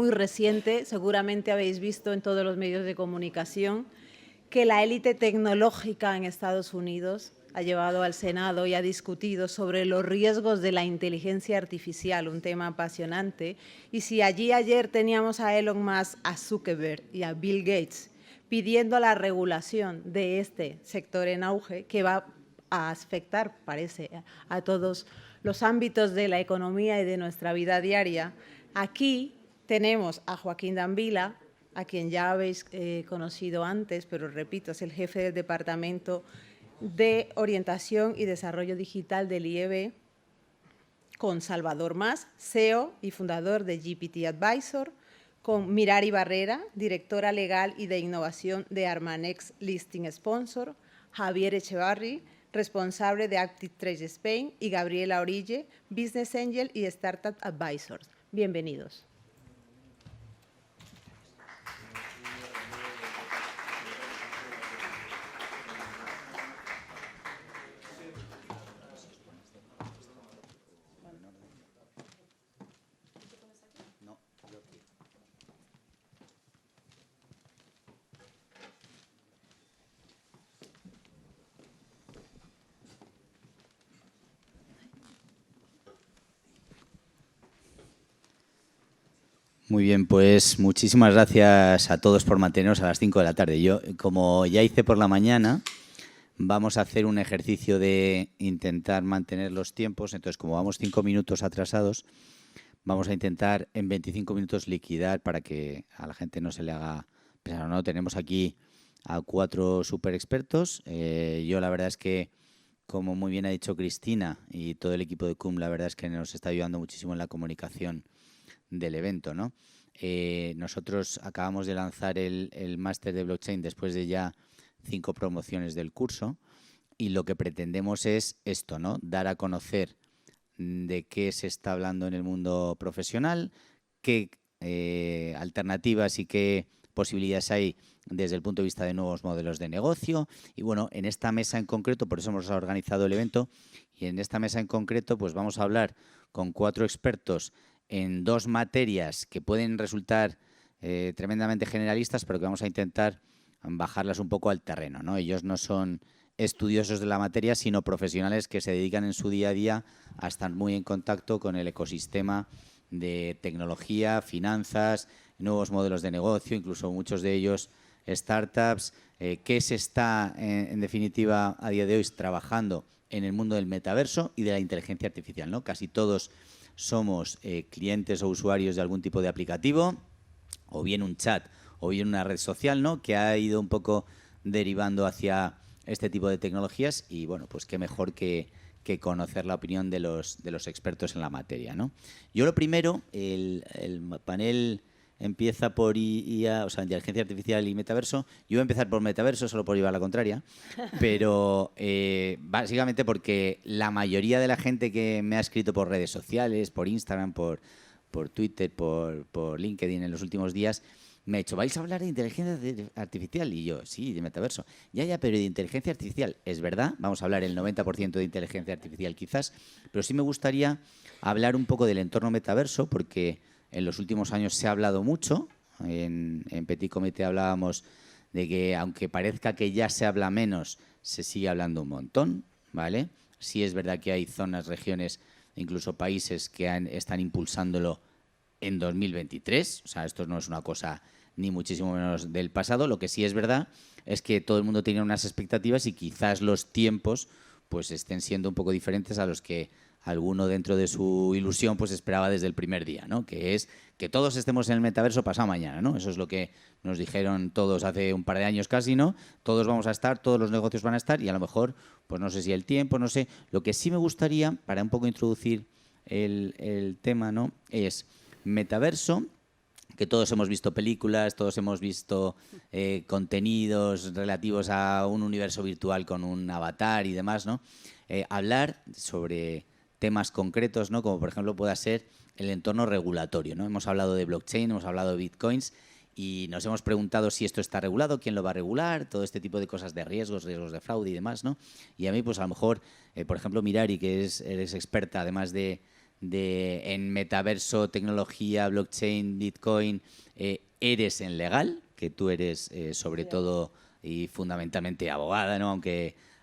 muy reciente, seguramente habéis visto en todos los medios de comunicación, que la élite tecnológica en Estados Unidos ha llevado al Senado y ha discutido sobre los riesgos de la inteligencia artificial, un tema apasionante. Y si allí ayer teníamos a Elon Musk, a Zuckerberg y a Bill Gates pidiendo la regulación de este sector en auge, que va a afectar, parece, a todos los ámbitos de la economía y de nuestra vida diaria, aquí tenemos a Joaquín Dambila, a quien ya habéis conocido antes, pero repito, es el jefe del Departamento de Orientación y Desarrollo Digital del IEB, con Salvador Mas, CEO y fundador de GPT Advisor, con Mirari Barrera, directora legal y de innovación de Armanex Listing Sponsor, Javier Echevarri, responsable de Active Trade Spain, y Gabriela Orille, Business Angel y Startup Advisors. Bienvenidos. Muy bien, pues muchísimas gracias a todos por mantenernos a las 5 de la tarde. Yo, como ya hice por la mañana, vamos a hacer un ejercicio de intentar mantener los tiempos. Entonces, como vamos 5 minutos atrasados, vamos a intentar en 25 minutos liquidar para que a la gente no se le haga pesado, ¿no? Tenemos aquí a 4 super expertos. Yo la verdad es que, como muy bien ha dicho Cristina y todo el equipo de CUM, la verdad es que nos está ayudando muchísimo en la comunicación del evento, ¿no? Nosotros acabamos de lanzar el máster de blockchain después de ya 5 promociones del curso, y lo que pretendemos es esto, ¿no? Dar a conocer de qué se está hablando en el mundo profesional, qué alternativas y qué posibilidades hay desde el punto de vista de nuevos modelos de negocio. Y bueno, en esta mesa en concreto, por eso hemos organizado el evento, y en esta mesa en concreto pues vamos a hablar con 4 expertos en 2 materias que pueden resultar tremendamente generalistas, pero que vamos a intentar bajarlas un poco al terreno, ¿no? Ellos no son estudiosos de la materia, sino profesionales que se dedican en su día a día a estar muy en contacto con el ecosistema de tecnología, finanzas, nuevos modelos de negocio, incluso muchos de ellos startups. ¿Qué se está, en definitiva, a día de hoy trabajando en el mundo del metaverso y de la inteligencia artificial, ¿no? Casi todos somos clientes o usuarios de algún tipo de aplicativo, o bien un chat, o bien una red social, ¿no? Que ha ido un poco derivando hacia este tipo de tecnologías, y bueno, pues qué mejor que conocer la opinión de los expertos en la materia, ¿no? Yo lo primero, el panel empieza por IA, o sea, inteligencia artificial y metaverso. Yo voy a empezar por metaverso, solo por llevar la contraria, pero básicamente porque la mayoría de la gente que me ha escrito por redes sociales, por Instagram, por Twitter, por LinkedIn en los últimos días, me ha dicho, ¿vais a hablar de inteligencia artificial? Y yo, sí, de metaverso. Ya, pero de inteligencia artificial, es verdad, vamos a hablar el 90% de inteligencia artificial quizás, pero sí me gustaría hablar un poco del entorno metaverso, porque en los últimos años se ha hablado mucho. En Petit Comité hablábamos de que, aunque parezca que ya se habla menos, se sigue hablando un montón, ¿vale? Sí es verdad que hay zonas, regiones, incluso países que están impulsándolo en 2023. O sea, esto no es una cosa ni muchísimo menos del pasado. Lo que sí es verdad es que todo el mundo tiene unas expectativas y quizás los tiempos pues estén siendo un poco diferentes a los que alguno dentro de su ilusión pues esperaba desde el primer día, ¿no? Que es que todos estemos en el metaverso pasado mañana, ¿no? Eso es lo que nos dijeron todos hace un par de años casi, ¿no? Todos vamos a estar, todos los negocios van a estar, y a lo mejor, pues no sé si el tiempo, no sé. Lo que sí me gustaría, para un poco introducir el tema, ¿no? Es metaverso, que todos hemos visto películas, todos hemos visto contenidos relativos a un universo virtual con un avatar y demás, ¿no? Hablar sobre temas concretos, ¿no? Como por ejemplo pueda ser el entorno regulatorio, ¿no? Hemos hablado de blockchain, hemos hablado de bitcoins, y nos hemos preguntado si esto está regulado, quién lo va a regular, todo este tipo de cosas de riesgos de fraude y demás, ¿no? Y a mí, pues a lo mejor, por ejemplo, Mirari, que eres experta, además de en metaverso, tecnología, blockchain, Bitcoin, eres en legal, que tú eres sobre todo y fundamentalmente abogada, ¿no?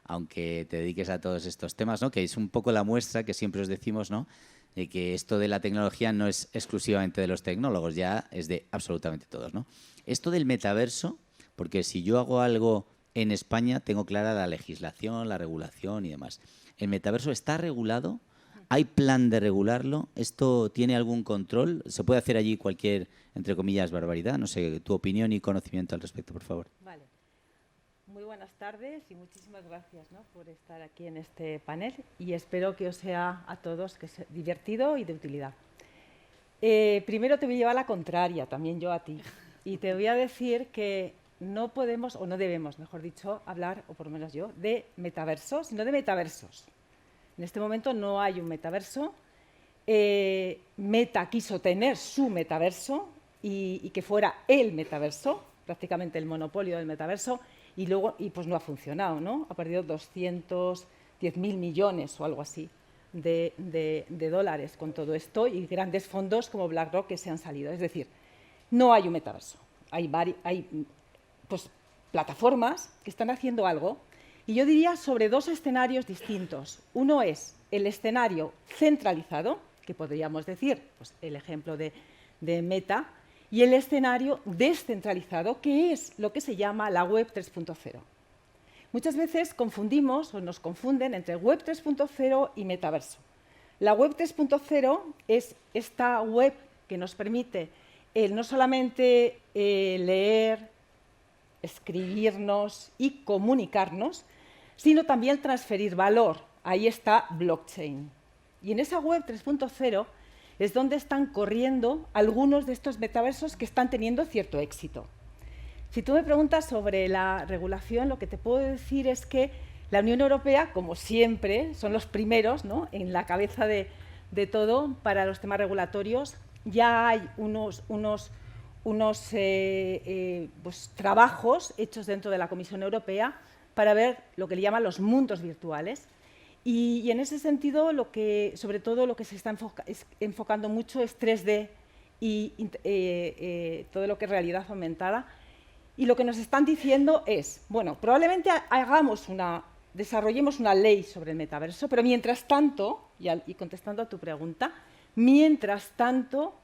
Aunque te dediques a todos estos temas, ¿no? Que es un poco la muestra que siempre os decimos, ¿no? De que esto de la tecnología no es exclusivamente de los tecnólogos, ya es de absolutamente todos, ¿no? Esto del metaverso, porque si yo hago algo en España, tengo clara la legislación, la regulación y demás. ¿El metaverso está regulado? ¿Hay plan de regularlo? ¿Esto tiene algún control? ¿Se puede hacer allí cualquier, entre comillas, barbaridad? No sé, tu opinión y conocimiento al respecto, por favor. Vale. Muy buenas tardes y muchísimas gracias, ¿no?, por estar aquí en este panel y espero que os sea a todos que sea divertido y de utilidad. Primero te voy a llevar a la contraria, también yo a ti, y te voy a decir que no podemos, o no debemos, mejor dicho, hablar, o por lo menos yo, de metaverso, sino de metaversos. En este momento no hay un metaverso. Meta quiso tener su metaverso y que fuera el metaverso, prácticamente el monopolio del metaverso, y luego pues no ha funcionado, ¿no? Ha perdido 210.000 millones o algo así de dólares con todo esto y grandes fondos como BlackRock que se han salido. Es decir, no hay un metaverso. Hay pues, plataformas que están haciendo algo y yo diría sobre dos escenarios distintos. Uno es el escenario centralizado, que podríamos decir, pues, el ejemplo de Meta, y el escenario descentralizado, que es lo que se llama la Web 3.0. Muchas veces confundimos o nos confunden entre Web 3.0 y metaverso. La Web 3.0 es esta web que nos permite no solamente leer, escribirnos y comunicarnos, sino también transferir valor. Ahí está blockchain. Y en esa Web 3.0 es donde están corriendo algunos de estos metaversos que están teniendo cierto éxito. Si tú me preguntas sobre la regulación, lo que te puedo decir es que la Unión Europea, como siempre, son los primeros, ¿no?, en la cabeza de todo para los temas regulatorios. Ya hay unos pues, trabajos hechos dentro de la Comisión Europea para ver lo que le llaman los mundos virtuales. Y en ese sentido, sobre todo lo que se está enfocando mucho es 3D y todo lo que es realidad aumentada. Y lo que nos están diciendo es, bueno, probablemente desarrollemos una ley sobre el metaverso, pero mientras tanto, y contestando a tu pregunta, mientras tanto,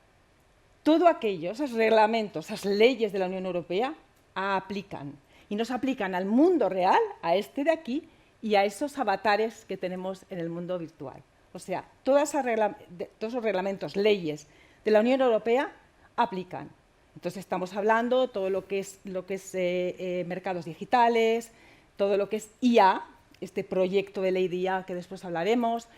todo aquello, esos reglamentos, esas leyes de la Unión Europea, aplican. Y nos aplican al mundo real, a este de aquí, y a esos avatares que tenemos en el mundo virtual. O sea, todos esos reglamentos, leyes de la Unión Europea aplican. Entonces estamos hablando todo lo que es mercados digitales, todo lo que es IA, este proyecto de ley de IA que después hablaremos,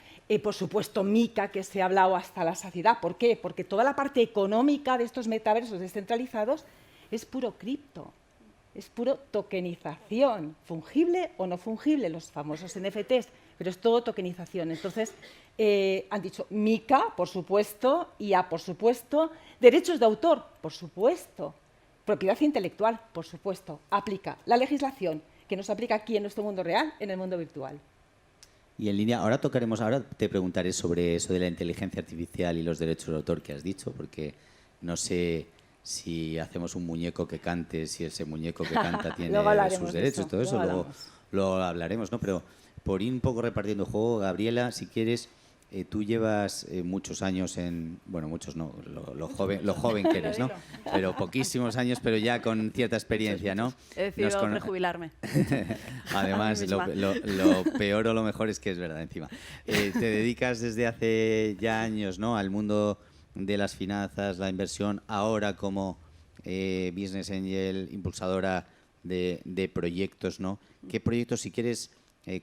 por supuesto MiCA, que se ha hablado hasta la saciedad. ¿Por qué? Porque toda la parte económica de estos metaversos descentralizados es puro cripto. Es puro tokenización, fungible o no fungible, los famosos NFTs, pero es todo tokenización. Entonces, han dicho MiCA, por supuesto, IA, por supuesto, derechos de autor, por supuesto, propiedad intelectual, por supuesto, aplica la legislación que nos aplica aquí en nuestro mundo real, en el mundo virtual. Y en línea, ahora te preguntaré sobre eso de la inteligencia artificial y los derechos de autor que has dicho, porque no sé si hacemos un muñeco que cante, si ese muñeco que canta tiene sus derechos, todo eso, luego lo hablaremos, ¿no? Pero por ir un poco repartiendo juego, Gabriela, si quieres, tú llevas muchos años bueno, muchos no, lo joven que eres, ¿no? Pero poquísimos años, pero ya con cierta experiencia, ¿no? He decidido prejubilarme. Además, lo peor o lo mejor es que es verdad, encima. Te dedicas desde hace ya años, ¿no?, al mundo de las finanzas, la inversión, ahora como Business Angel, impulsadora de proyectos, ¿no? ¿Qué proyectos, si quieres,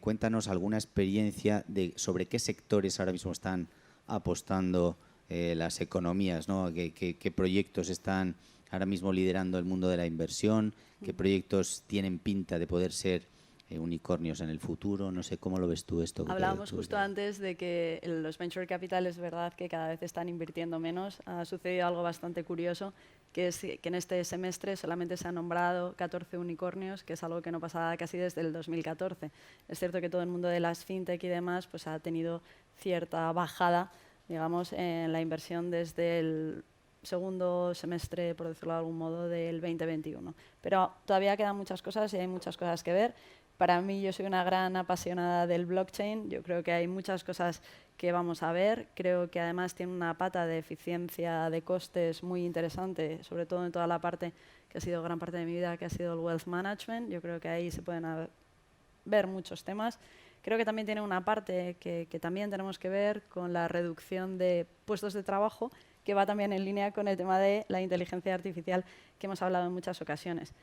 cuéntanos alguna experiencia sobre qué sectores ahora mismo están apostando las economías, ¿no? ¿Qué proyectos están ahora mismo liderando el mundo de la inversión? ¿Qué proyectos tienen pinta de poder ser unicornios en el futuro? No sé, ¿cómo lo ves tú esto? Hablábamos justo antes de que los venture capital es verdad que cada vez están invirtiendo menos. Ha sucedido algo bastante curioso, que es que en este semestre solamente se han nombrado 14 unicornios, que es algo que no pasaba casi desde el 2014. Es cierto que todo el mundo de las fintech y demás pues ha tenido cierta bajada digamos, en la inversión desde el segundo semestre, por decirlo de algún modo, del 2021. Pero todavía quedan muchas cosas y hay muchas cosas que ver. Para mí, yo soy una gran apasionada del blockchain. Yo creo que hay muchas cosas que vamos a ver. Creo que además tiene una pata de eficiencia de costes muy interesante, sobre todo en toda la parte que ha sido gran parte de mi vida, que ha sido el wealth management. Yo creo que ahí se pueden ver muchos temas. Creo que también tiene una parte que también tenemos que ver con la reducción de puestos de trabajo, que va también en línea con el tema de la inteligencia artificial que hemos hablado en muchas ocasiones.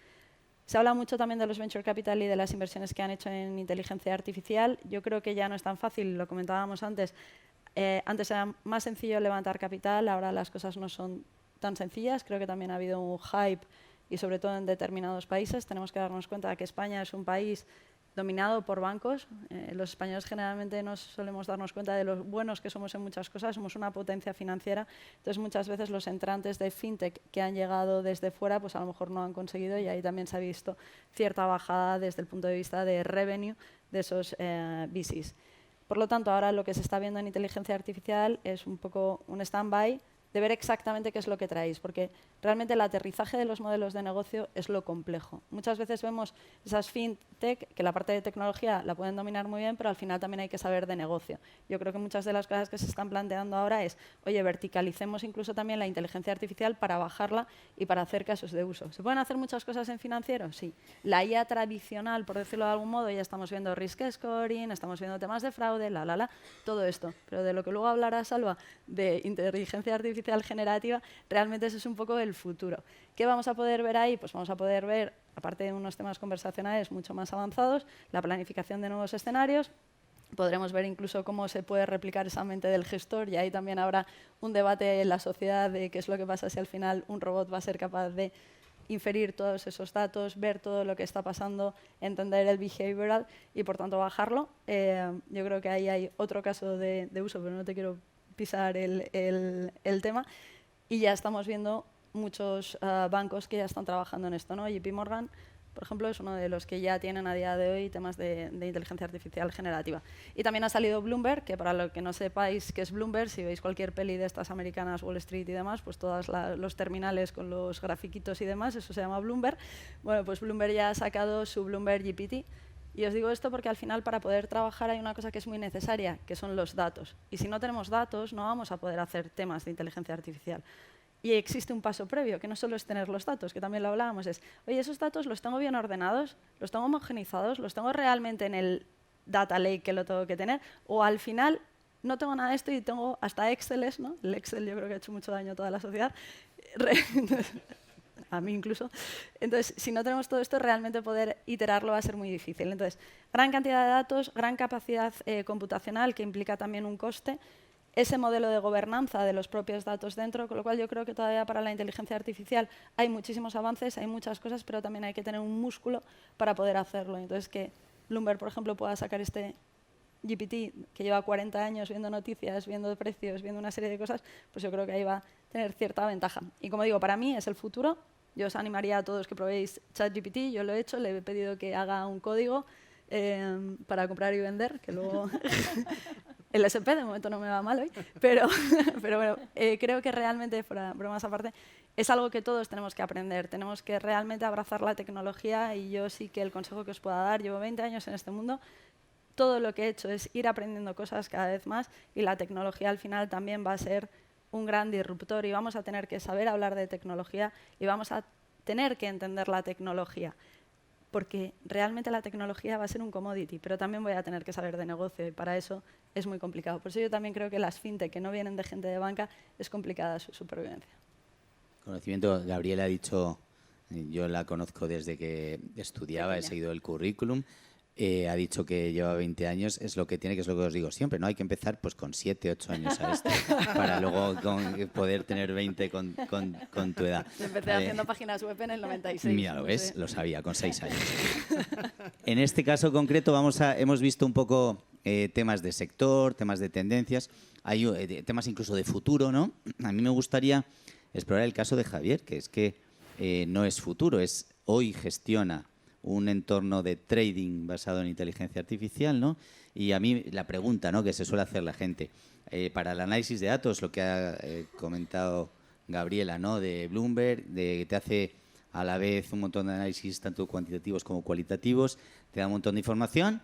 Se habla mucho también de los venture capital y de las inversiones que han hecho en inteligencia artificial. Yo creo que ya no es tan fácil, lo comentábamos antes. Antes era más sencillo levantar capital, ahora las cosas no son tan sencillas. Creo que también ha habido un hype y sobre todo en determinados países. Tenemos que darnos cuenta de que España es un país dominado por bancos. Los españoles generalmente no solemos darnos cuenta de lo buenos que somos en muchas cosas, somos una potencia financiera, entonces muchas veces los entrantes de fintech que han llegado desde fuera pues a lo mejor no han conseguido y ahí también se ha visto cierta bajada desde el punto de vista de revenue de esos VCs. Por lo tanto, ahora lo que se está viendo en inteligencia artificial es un poco un stand-by de ver exactamente qué es lo que traéis, porque realmente el aterrizaje de los modelos de negocio es lo complejo. Muchas veces vemos esas fintech que la parte de tecnología la pueden dominar muy bien, pero al final también hay que saber de negocio. Yo creo que muchas de las cosas que se están planteando ahora es, oye, verticalicemos incluso también la inteligencia artificial para bajarla y para hacer casos de uso. ¿Se pueden hacer muchas cosas en financiero? Sí. La IA tradicional, por decirlo de algún modo, ya estamos viendo risk scoring, estamos viendo temas de fraude, todo esto. Pero de lo que luego hablará Salva, de inteligencia artificial generativa, realmente ese es un poco el futuro. ¿Qué vamos a poder ver ahí? Pues vamos a poder ver, aparte de unos temas conversacionales mucho más avanzados, la planificación de nuevos escenarios. Podremos ver incluso cómo se puede replicar esa mente del gestor y ahí también habrá un debate en la sociedad de qué es lo que pasa si al final un robot va a ser capaz de inferir todos esos datos, ver todo lo que está pasando, entender el behavioral y por tanto bajarlo. Yo creo que ahí hay otro caso de uso, pero no te quiero pisar el tema. Y ya estamos viendo muchos bancos que ya están trabajando en esto, ¿no? JP Morgan, por ejemplo, es uno de los que ya tienen a día de hoy temas de inteligencia artificial generativa. Y también ha salido Bloomberg, que para lo que no sepáis qué es Bloomberg, si veis cualquier peli de estas americanas, Wall Street y demás, pues todos los terminales con los grafiquitos y demás, eso se llama Bloomberg. Bueno, pues Bloomberg ya ha sacado su Bloomberg GPT. Y os digo esto porque al final para poder trabajar hay una cosa que es muy necesaria, que son los datos. Y si no tenemos datos, no vamos a poder hacer temas de inteligencia artificial. Y existe un paso previo, que no solo es tener los datos, que también lo hablábamos, es, oye, esos datos los tengo bien ordenados, los tengo homogenizados, los tengo realmente en el data lake que lo tengo que tener, o al final no tengo nada de esto y tengo hasta Excel, ¿no? El Excel yo creo que ha hecho mucho daño a toda la sociedad. A mí incluso. Entonces, si no tenemos todo esto, realmente poder iterarlo va a ser muy difícil. Entonces, gran cantidad de datos, gran capacidad computacional, que implica también un coste, ese modelo de gobernanza de los propios datos dentro, con lo cual yo creo que todavía para la inteligencia artificial hay muchísimos avances, hay muchas cosas, pero también hay que tener un músculo para poder hacerlo. Entonces, que Bloomberg, por ejemplo, pueda sacar este GPT, que lleva 40 años viendo noticias, viendo precios, viendo una serie de cosas, pues yo creo que ahí va a tener cierta ventaja. Y como digo, para mí es el futuro. Yo os animaría a todos que probéis ChatGPT, yo lo he hecho, le he pedido que haga un código para comprar y vender, que luego el SP de momento no me va mal hoy, pero bueno, creo que realmente, fuera bromas aparte, es algo que todos tenemos que aprender, tenemos que realmente abrazar la tecnología y yo sí que el consejo que os pueda dar, llevo 20 años en este mundo, todo lo que he hecho es ir aprendiendo cosas cada vez más y la tecnología al final también va a ser un gran disruptor y vamos a tener que saber hablar de tecnología y vamos a tener que entender la tecnología, porque realmente la tecnología va a ser un commodity, pero también voy a tener que saber de negocio y para eso es muy complicado. Por eso yo también creo que las fintech que no vienen de gente de banca es complicada su supervivencia. Conocimiento, Gabriela ha dicho, yo la conozco desde que estudiaba, he seguido el currículum. Ha dicho que lleva 20 años, es lo que tiene, que es lo que os digo siempre, ¿no? Hay que empezar pues con 7, 8 años a esto, para luego poder tener 20 con tu edad. Empecé haciendo páginas web en el 96. Mira, lo ves, lo sabía, con 6 años. En este caso concreto hemos visto un poco temas de sector, temas de tendencias, hay temas incluso de futuro, ¿no? A mí me gustaría explorar el caso de Javier, que es que no es futuro, es hoy gestiona un entorno de trading basado en inteligencia artificial, ¿no? Y a mí la pregunta, ¿no?, que se suele hacer la gente, para el análisis de datos, lo que ha comentado Gabriela, ¿no?, de Bloomberg, de que te hace a la vez un montón de análisis tanto cuantitativos como cualitativos, te da un montón de información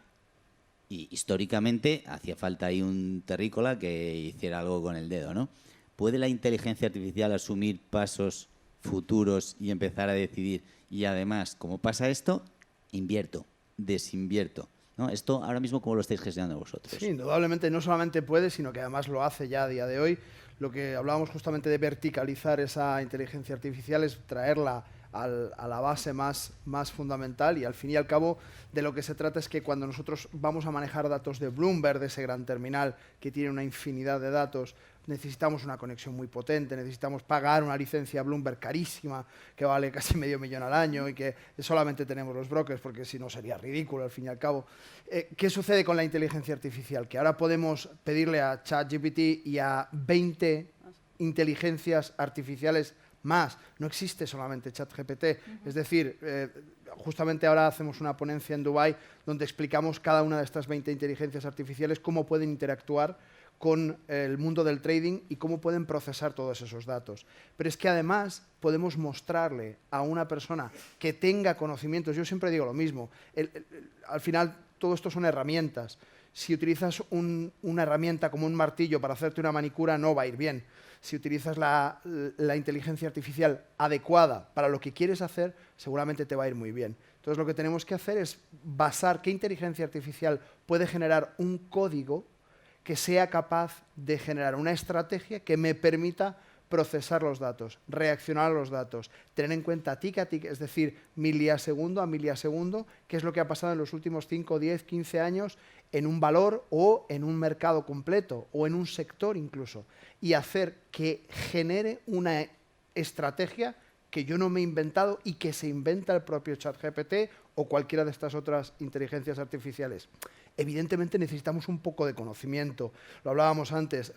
y históricamente hacía falta ahí un terrícola que hiciera algo con el dedo, ¿no? ¿Puede la inteligencia artificial asumir pasos futuros y empezar a decidir? Y además, como pasa esto, invierto, desinvierto, ¿no? Esto ahora mismo, ¿cómo lo estáis gestionando vosotros? Sí, indudablemente no solamente puede, sino que además lo hace ya a día de hoy. Lo que hablábamos justamente de verticalizar esa inteligencia artificial es traerla a la base más fundamental, y al fin y al cabo de lo que se trata es que cuando nosotros vamos a manejar datos de Bloomberg, de ese gran terminal que tiene una infinidad de datos, necesitamos una conexión muy potente, necesitamos pagar una licencia Bloomberg carísima que vale casi $500,000 al año y que solamente tenemos los brokers, porque si no sería ridículo al fin y al cabo. ¿Qué sucede con la inteligencia artificial? Que ahora podemos pedirle a ChatGPT y a 20 inteligencias artificiales más. No existe solamente ChatGPT. Es decir, justamente ahora hacemos una ponencia en Dubái donde explicamos cada una de estas 20 inteligencias artificiales cómo pueden interactuar con el mundo del trading y cómo pueden procesar todos esos datos. Pero es que además podemos mostrarle a una persona que tenga conocimientos. Yo siempre digo lo mismo. Al final, todo esto son herramientas. Si utilizas una herramienta como un martillo para hacerte una manicura, no va a ir bien. Si utilizas la inteligencia artificial adecuada para lo que quieres hacer, seguramente te va a ir muy bien. Entonces, lo que tenemos que hacer es basar qué inteligencia artificial puede generar un código que sea capaz de generar una estrategia que me permita procesar los datos, reaccionar a los datos, tener en cuenta tick a tick, es decir, milisegundo a milisegundo, qué es lo que ha pasado en los últimos 5, 10, 15 años en un valor o en un mercado completo o en un sector incluso, y hacer que genere una estrategia que yo no me he inventado y que se inventa el propio ChatGPT o cualquiera de estas otras inteligencias artificiales. Evidentemente necesitamos un poco de conocimiento, lo hablábamos antes,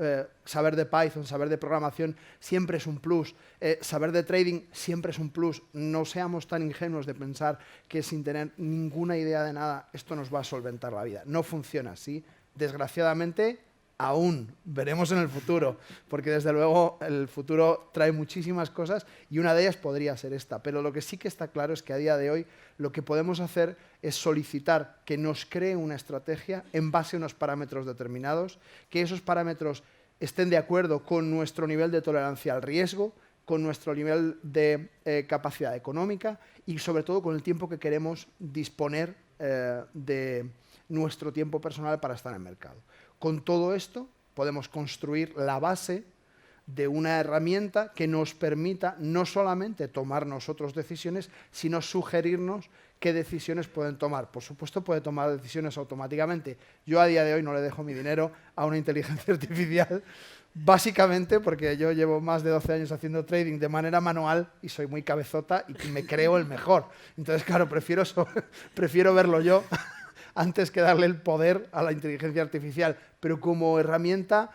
saber de Python, saber de programación siempre es un plus, saber de trading siempre es un plus. No seamos tan ingenuos de pensar que sin tener ninguna idea de nada esto nos va a solventar la vida. No funciona así, desgraciadamente. Aún veremos en el futuro, porque desde luego el futuro trae muchísimas cosas y una de ellas podría ser esta. Pero lo que sí que está claro es que a día de hoy lo que podemos hacer es solicitar que nos cree una estrategia en base a unos parámetros determinados, que esos parámetros estén de acuerdo con nuestro nivel de tolerancia al riesgo, con nuestro nivel de capacidad económica y sobre todo con el tiempo que queremos disponer de nuestro tiempo personal para estar en el mercado. Con todo esto podemos construir la base de una herramienta que nos permita no solamente tomar nosotros decisiones, sino sugerirnos qué decisiones pueden tomar. Por supuesto, puede tomar decisiones automáticamente. Yo a día de hoy no le dejo mi dinero a una inteligencia artificial, básicamente porque yo llevo más de 12 años haciendo trading de manera manual y soy muy cabezota y me creo el mejor. Entonces, claro, prefiero verlo yo antes que darle el poder a la inteligencia artificial. Pero como herramienta,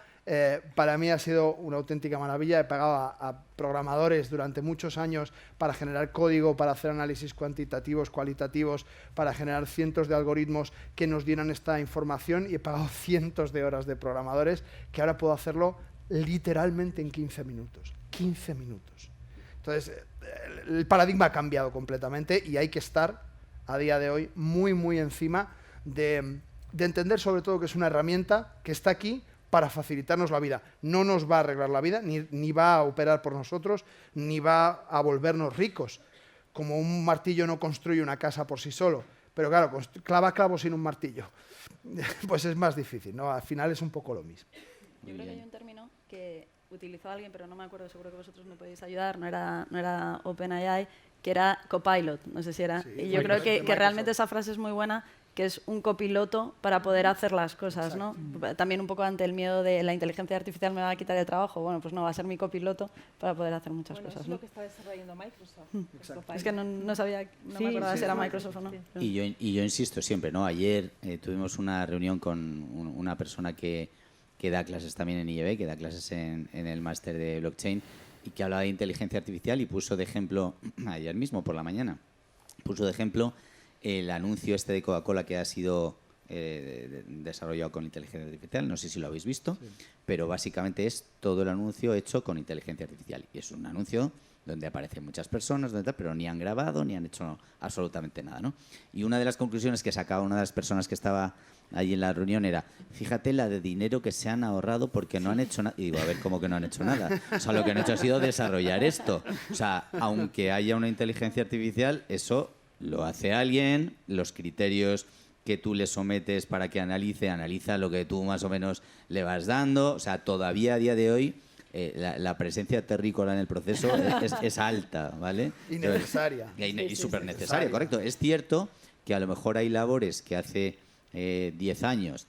para mí ha sido una auténtica maravilla. He pagado a programadores durante muchos años para generar código, para hacer análisis cuantitativos, cualitativos, para generar cientos de algoritmos que nos dieran esta información, y he pagado cientos de horas de programadores que ahora puedo hacerlo literalmente en 15 minutos. 15 minutos. Entonces, el paradigma ha cambiado completamente y hay que estar a día de hoy muy, muy encima de entender sobre todo que es una herramienta que está aquí para facilitarnos la vida. No nos va a arreglar la vida, ni va a operar por nosotros, ni va a volvernos ricos. Como un martillo no construye una casa por sí solo, pero claro, clava clavos sin un martillo, pues es más difícil, ¿no? Al final es un poco lo mismo. Yo creo que hay un término que utilizó alguien, pero no me acuerdo, seguro que vosotros me podéis ayudar, no era OpenAI, que era copilot, no sé si era. Sí, y yo creo que realmente esa frase es muy buena, que es un copiloto para poder hacer las cosas, ¿no? También un poco ante el miedo de la inteligencia artificial me va a quitar el trabajo. Bueno, pues no, va a ser mi copiloto para poder hacer muchas cosas. Eso es lo que está desarrollando Microsoft. Es que no sabía, no me acordaba si era Microsoft o no. Y yo insisto siempre, ¿no? Ayer tuvimos una reunión con una persona que da clases también en IEB, que da clases en el máster de blockchain, y que hablaba de inteligencia artificial y puso de ejemplo, ayer mismo por la mañana, puso de ejemplo el anuncio este de Coca-Cola que ha sido desarrollado con inteligencia artificial, no sé si lo habéis visto, pero básicamente es todo el anuncio hecho con inteligencia artificial. Y es un anuncio donde aparecen muchas personas, pero ni han grabado ni han hecho absolutamente nada, ¿no? Y una de las conclusiones que sacaba una de las personas que estaba allí en la reunión era: fíjate la de dinero que se han ahorrado porque no han hecho nada. Y digo, a ver, ¿cómo que no han hecho nada? O sea, lo que han hecho ha sido desarrollar esto. O sea, aunque haya una inteligencia artificial, eso lo hace alguien, los criterios que tú le sometes para que analiza lo que tú más o menos le vas dando. O sea, todavía a día de hoy la presencia terrícola en el proceso es alta, ¿vale? Y necesaria. Y súper necesaria, correcto. Es cierto que a lo mejor hay labores que hace 10 años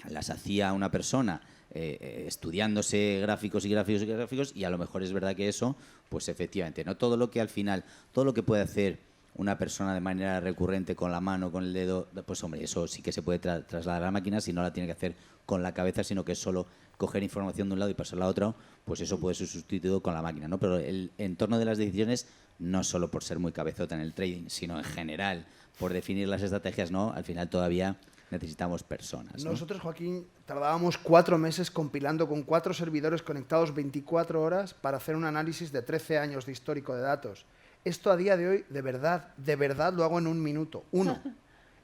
las hacía una persona estudiándose gráficos y a lo mejor es verdad que eso, pues efectivamente, no todo lo que al final, todo lo que puede hacer una persona de manera recurrente con la mano, con el dedo, pues hombre, eso sí que se puede trasladar a la máquina, si no la tiene que hacer con la cabeza, sino que es solo coger información de un lado y pasarla a otro, pues eso puede ser sustituido con la máquina, ¿no? Pero el entorno de las decisiones, no solo por ser muy cabezota en el trading, sino en general, por definir las estrategias, ¿no? Al final todavía necesitamos personas, ¿no? Nosotros, Joaquín, tardábamos 4 meses compilando con 4 servidores conectados 24 horas para hacer un análisis de 13 años de histórico de datos. Esto a día de hoy, de verdad lo hago en 1 minuto. 1.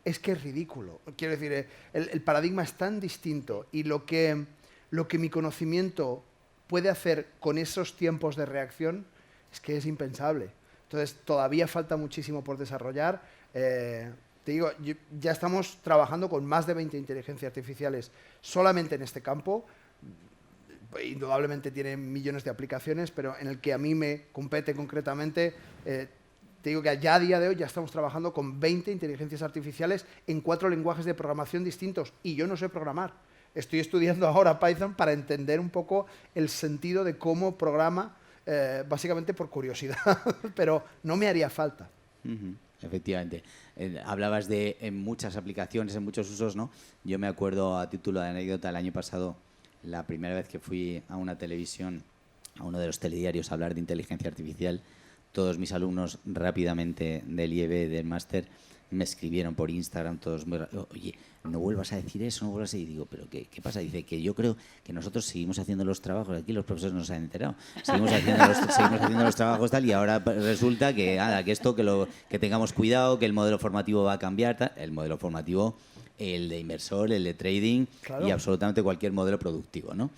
Es que es ridículo. Quiero decir, el paradigma es tan distinto y lo que mi conocimiento puede hacer con esos tiempos de reacción es que es impensable. Entonces, todavía falta muchísimo por desarrollar. Te digo, ya estamos trabajando con más de 20 inteligencias artificiales solamente en este campo. Indudablemente tiene millones de aplicaciones, pero en el que a mí me compete concretamente, te digo que ya a día de hoy ya estamos trabajando con 20 inteligencias artificiales en 4 lenguajes de programación distintos y yo no sé programar. Estoy estudiando ahora Python para entender un poco el sentido de cómo programa, básicamente por curiosidad, pero no me haría falta. Efectivamente. Hablabas de en muchas aplicaciones, en muchos usos, ¿no? Yo me acuerdo, a título de anécdota, el año pasado, la primera vez que fui a una televisión, a uno de los telediarios, a hablar de inteligencia artificial, todos mis alumnos rápidamente del IEB, del máster, me escribieron por Instagram, todos, oye, no vuelvas a decir eso, no vuelvas a decir. Y digo, ¿pero qué pasa? Dice que yo creo que nosotros seguimos haciendo los trabajos, aquí los profesores no se han enterado, seguimos haciendo los trabajos tal, y ahora resulta que, esto, que tengamos cuidado, que el modelo formativo va a cambiar, tal. El modelo formativo, el de inversor, el de trading, claro, y absolutamente cualquier modelo productivo, ¿no?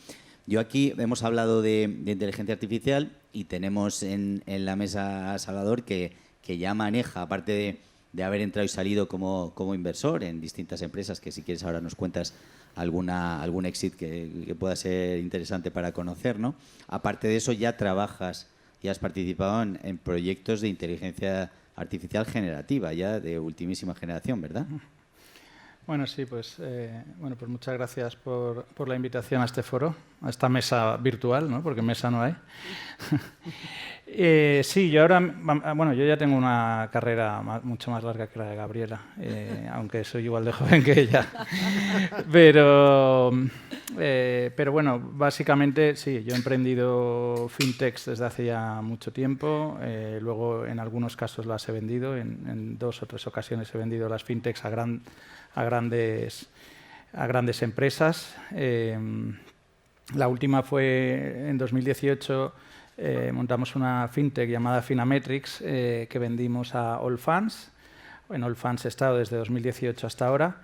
Yo aquí hemos hablado de inteligencia artificial y tenemos en la mesa a Salvador que ya maneja, aparte de haber entrado y salido como inversor en distintas empresas, que si quieres ahora nos cuentas algún exit que pueda ser interesante para conocer, ¿no? Aparte de eso ya trabajas y has participado en proyectos de inteligencia artificial generativa, ya de ultimísima generación, ¿verdad? Bueno, sí, pues muchas gracias por la invitación a este foro, a esta mesa virtual, ¿no? Porque mesa no hay. Sí, yo ya tengo una carrera mucho más larga que la de Gabriela, aunque soy igual de joven que ella. Pero bueno, básicamente sí, yo he emprendido fintechs desde hace ya mucho tiempo. Luego, en algunos casos las he vendido. En 2 o 3 ocasiones he vendido las fintechs a grandes empresas. La última fue en 2018. Montamos una fintech llamada Finametrics que vendimos a Allfunds. En Allfunds he estado desde 2018 hasta ahora.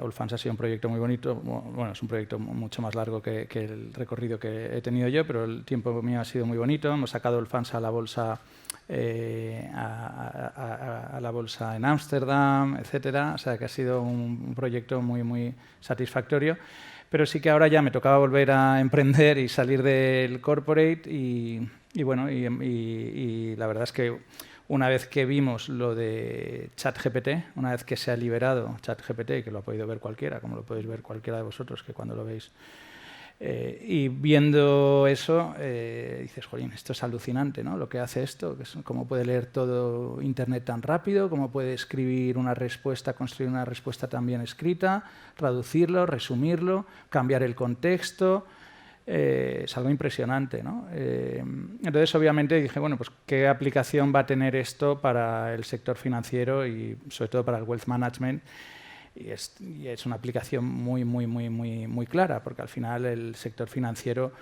Allfunds ha sido un proyecto muy bonito. Bueno, es un proyecto mucho más largo que el recorrido que he tenido yo, pero el tiempo mío ha sido muy bonito. Hemos sacado Allfunds a la bolsa a la bolsa en Ámsterdam, etcétera. O sea que ha sido un proyecto muy, muy satisfactorio. Pero sí que ahora ya me tocaba volver a emprender y salir del corporate y la verdad es que una vez que vimos lo de ChatGPT, una vez que se ha liberado ChatGPT, que lo ha podido ver cualquiera, como lo podéis ver cualquiera de vosotros, que cuando lo veis, y viendo eso, dices, jolín, esto es alucinante, ¿no? Lo que hace esto, que es cómo puede leer todo Internet tan rápido, cómo puede escribir una respuesta, construir una respuesta tan bien escrita, traducirlo, resumirlo, cambiar el contexto. es algo impresionante, ¿no? Entonces, obviamente, dije, bueno, pues ¿qué aplicación va a tener esto para el sector financiero y sobre todo para el wealth management? Y es una aplicación muy clara, porque al final el sector financiero,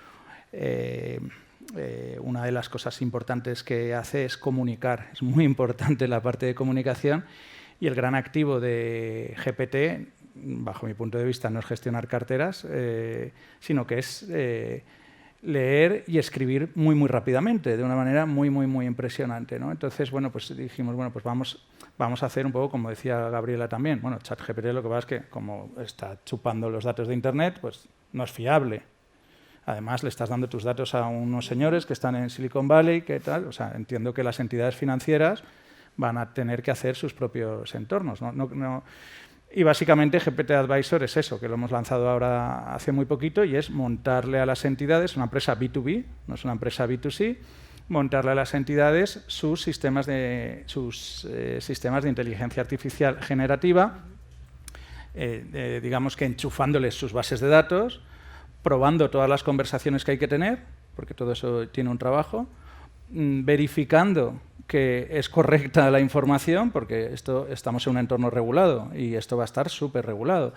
una de las cosas importantes que hace es comunicar. Es muy importante la parte de comunicación y el gran activo de GPT, bajo mi punto de vista, no es gestionar carteras, sino que es leer y escribir muy rápidamente, de una manera muy impresionante, ¿no? Entonces, bueno, pues dijimos, bueno, pues vamos a hacer un poco, como decía Gabriela también, bueno, ChatGPT lo que pasa es que como está chupando los datos de Internet, pues no es fiable. Además, le estás dando tus datos a unos señores que están en Silicon Valley, que tal, o sea, entiendo que las entidades financieras van a tener que hacer sus propios entornos, ¿no? Y básicamente GPT Advisor es eso, que lo hemos lanzado ahora hace muy poquito, y es montarle a las entidades, una empresa B2B, no es una empresa B2C, montarle a las entidades sus sistemas de inteligencia artificial generativa, digamos que enchufándoles sus bases de datos, probando todas las conversaciones que hay que tener, porque todo eso tiene un trabajo, verificando que es correcta la información, porque estamos en un entorno regulado y esto va a estar súper regulado.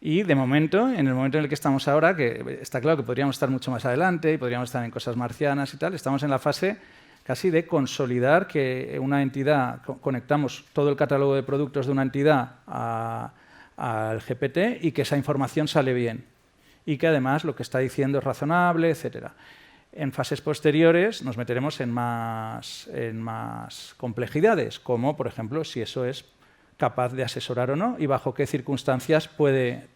Y de momento, en el momento en el que estamos ahora, que está claro que podríamos estar mucho más adelante y podríamos estar en cosas marcianas y tal, estamos en la fase casi de consolidar que una entidad, conectamos todo el catálogo de productos de una entidad al GPT y que esa información sale bien y que además lo que está diciendo es razonable, etcétera. En fases posteriores nos meteremos en más complejidades, como por ejemplo si eso es capaz de asesorar o no y bajo qué circunstancias puede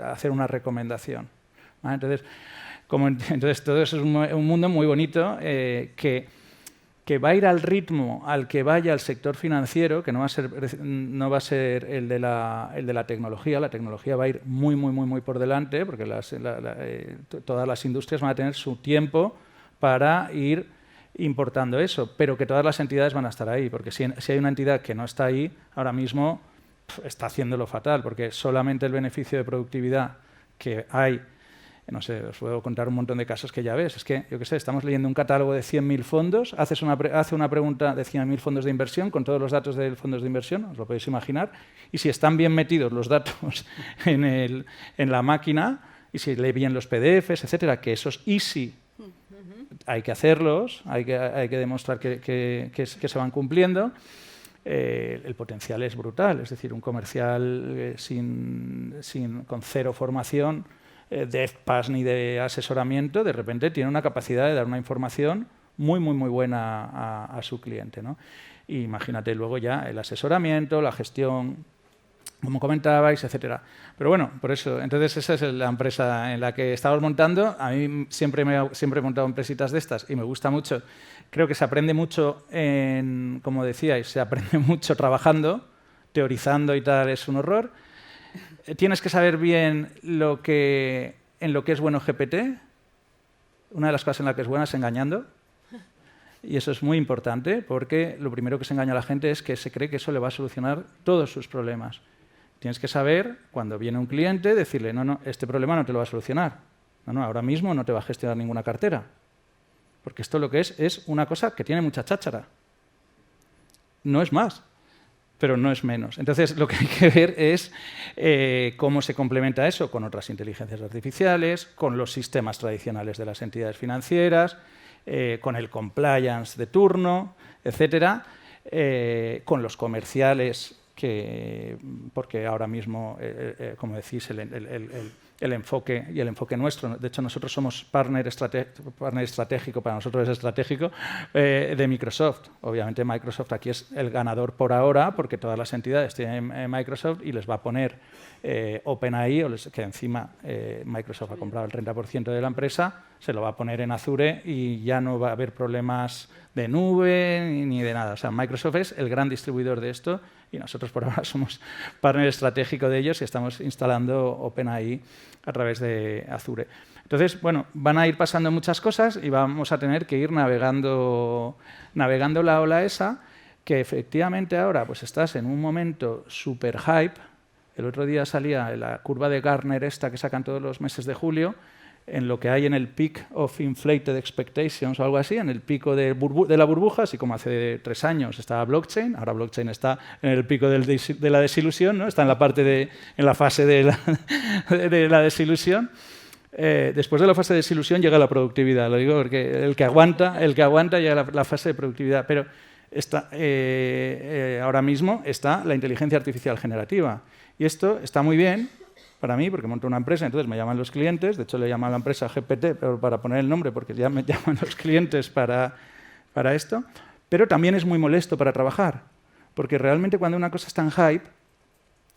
hacer una recomendación, ¿vale? Entonces todo eso es un mundo muy bonito que va a ir al ritmo al que vaya el sector financiero, que no va a ser el de la tecnología. La tecnología va a ir muy por delante, porque todas las industrias van a tener su tiempo para ir importando eso, pero que todas las entidades van a estar ahí, porque si hay una entidad que no está ahí, ahora mismo está haciéndolo fatal, porque solamente el beneficio de productividad que hay, no sé, os puedo contar un montón de casos que ya ves. Es que, yo qué sé, estamos leyendo un catálogo de 100.000 fondos, hace una pregunta de 100.000 fondos de inversión con todos los datos de fondos de inversión, os lo podéis imaginar, y si están bien metidos los datos en la máquina, y si lee bien los PDFs, etcétera, que esos easy hay que hacerlos, hay que demostrar que se van cumpliendo. El potencial es brutal, es decir, un comercial con cero formación de FPAS ni de asesoramiento, de repente tiene una capacidad de dar una información muy buena a su cliente, ¿no? Y imagínate luego ya el asesoramiento, la gestión, como comentabais, etcétera. Pero bueno, por eso, entonces esa es la empresa en la que estamos montando. A mí siempre he montado empresitas de estas y me gusta mucho. Creo que se aprende mucho, como decíais, se aprende mucho trabajando, teorizando y tal es un horror. Tienes que saber bien en lo que es bueno GPT. Una de las cosas en las que es buena es engañando. Y eso es muy importante porque lo primero que se engaña a la gente es que se cree que eso le va a solucionar todos sus problemas. Tienes que saber, cuando viene un cliente, decirle, no, este problema no te lo va a solucionar. No, ahora mismo no te va a gestionar ninguna cartera. Porque esto lo que es una cosa que tiene mucha cháchara. No es más, pero no es menos. Entonces, lo que hay que ver es cómo se complementa eso con otras inteligencias artificiales, con los sistemas tradicionales de las entidades financieras, con el compliance de turno, etcétera, con los comerciales, porque ahora mismo, como decís, el enfoque nuestro, de hecho nosotros somos partner estratégico, para nosotros es estratégico, de Microsoft. Obviamente Microsoft aquí es el ganador por ahora, porque todas las entidades tienen Microsoft y les va a poner OpenAI, que encima Microsoft ha comprado el 30% de la empresa, se lo va a poner en Azure y ya no va a haber problemas de nube ni de nada. O sea, Microsoft es el gran distribuidor de esto y nosotros por ahora somos partner estratégico de ellos y estamos instalando OpenAI a través de Azure. Entonces, bueno, van a ir pasando muchas cosas y vamos a tener que ir navegando la ola esa, que efectivamente ahora pues estás en un momento super hype, El otro día salía la curva de Gartner esta que sacan todos los meses de julio, en lo que hay en el peak of inflated expectations o algo así, en el pico de la burbuja, así como hace 3 años estaba blockchain, ahora blockchain está en el pico de la desilusión, ¿no? Está en la fase de la desilusión. Después de la fase de desilusión llega la productividad, lo digo porque el que aguanta llega la fase de productividad, pero ahora mismo está la inteligencia artificial generativa. Y esto está muy bien para mí, porque monto una empresa, entonces me llaman los clientes, de hecho le llaman a la empresa GPT, pero para poner el nombre, porque ya me llaman los clientes para esto, pero también es muy molesto para trabajar, porque realmente cuando una cosa está en hype,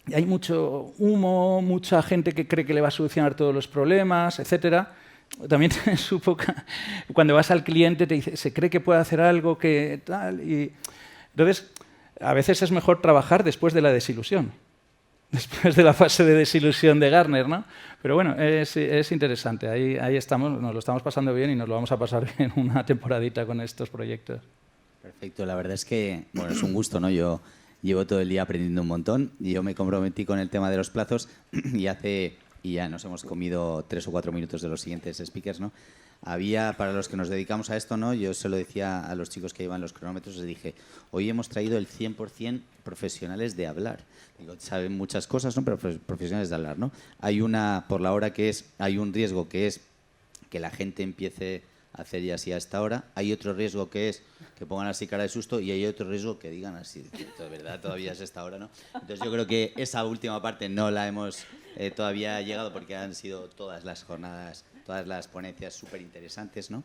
y hay mucho humo, mucha gente que cree que le va a solucionar todos los problemas, etcétera. También tiene su poca... Cuando vas al cliente te dice, se cree que puede hacer algo, que tal... Y... Entonces, a veces es mejor trabajar después de la desilusión, después de la fase de desilusión de Gartner, ¿no? Pero bueno, es interesante. Ahí estamos, nos lo estamos pasando bien y nos lo vamos a pasar bien una temporadita con estos proyectos. Perfecto, la verdad es que bueno, es un gusto, ¿no? Yo llevo todo el día aprendiendo un montón y yo me comprometí con el tema de los plazos y ya nos hemos comido 3 o 4 minutos de los siguientes speakers, ¿no? Había, para los que nos dedicamos a esto, ¿no? Yo se lo decía a los chicos que llevan los cronómetros, les dije, hoy hemos traído el 100% profesionales de hablar. Digo, saben muchas cosas, ¿no? Pero profesionales de hablar, ¿no? Hay un riesgo que es que la gente empiece a hacer ya así a esta hora. Hay otro riesgo que es que pongan así cara de susto y hay otro riesgo que digan así, de verdad, todavía es esta hora, ¿no? Entonces yo creo que esa última parte no la hemos todavía llegado porque han sido todas las jornadas, todas las ponencias súper interesantes, ¿no?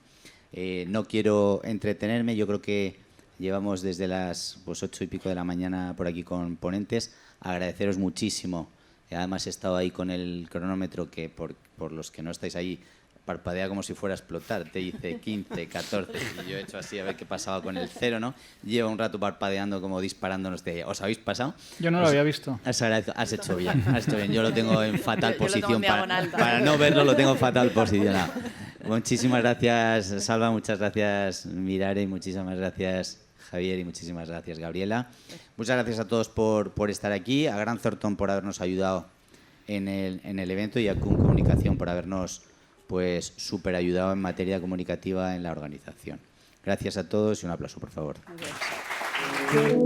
No quiero entretenerme, yo creo que llevamos desde las 8 y pico de la mañana por aquí con ponentes. Agradeceros muchísimo. Además he estado ahí con el cronómetro que por los que no estáis ahí parpadea como si fuera a explotar, te dice 15, 14 y yo he hecho así a ver qué pasaba con el 0, ¿no? Lleva un rato parpadeando como disparándonos de ¿os habéis pasado? Yo no lo había visto. Has hecho bien, yo lo tengo en fatal posición para no verlo, lo tengo en fatal posicionado. Muchísimas gracias Salva, muchas gracias Mirare, muchísimas gracias Javier y muchísimas gracias Gabriela. Muchas gracias a todos por estar aquí, a Grant Thornton por habernos ayudado en el evento y a Kuhn Comunicación por habernos pues súper ayudado en materia comunicativa en la organización. Gracias a todos y un aplauso, por favor. Gracias.